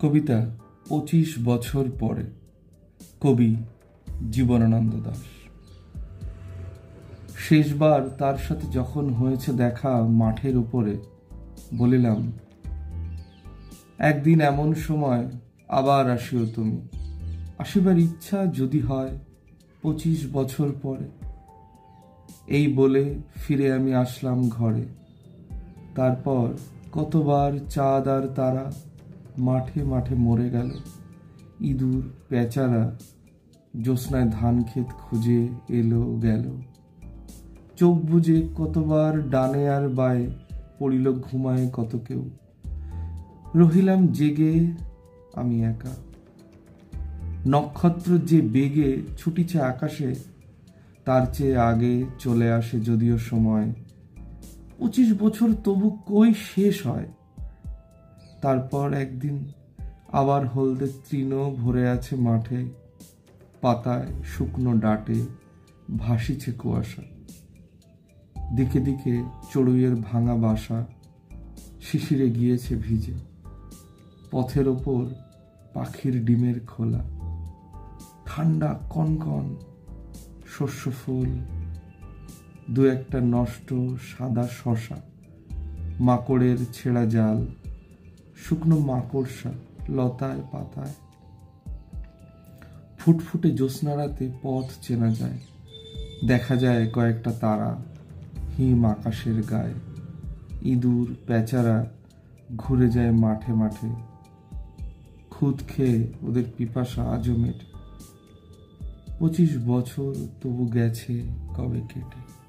কবিতা ২৫ বছর পরে। কবি জীবনানন্দ দাশ। শেষবার তার সাথে যখন হয়েছে দেখা মাঠের উপরে, বলিলাম, একদিন এমন সময় আবার আসিও তুমি। আসিবার ইচ্ছা যদি হয় ২৫ বছর পরে। এই বলে ফিরে আমি আসলাম ঘরে। তারপর কতবার চাঁদ আর তারা মাঠে মাঠে মরে গেল। ইঁদুর পেঁচারা জ্যোৎস্নায় ধান ক্ষেত খুঁজে এলো গেল। চোখ বুজে কতবার ডানে আর বায়ে পড়িল ঘুমায় কত কেউ। রহিলাম জেগে আমি একা। নক্ষত্র যে বেগে ছুটিছে আকাশে, তার চেয়ে আগে চলে আসে যদিও সময়। ২৫ বছর তবু কই শেষ হয়। তারপর একদিন আবার হলদে তৃণ ভরে আছে মাঠে, পাতায় শুকনো ডাটে ভাসিছে কুয়াশা। দিকে দিকে চড়ুইয়ের ভাঙা বাসা শিশিরে গিয়েছে ভিজে। পথের ওপর পাখির ডিমের খোলা, ঠান্ডা কনকন শস্য ফুল, দু একটা নষ্ট সাদা শশা, মাকড়ের ছেঁড়া জাল, শুকনো মাকড়সা লতায় পাতায়। ফুটফুটে জ্যোৎস্না রাতে পথ চেনা যায়, দেখা যায় কয়েকটা তারা হিম আকাশের গায়ে। ইঁদুর পেঁচারা ঘুরে যায় মাঠে মাঠে, খুদ খেয়ে ওদের পিপাসা আজও মেটে। ২৫ বছর তবু গেছে কবে কেটে।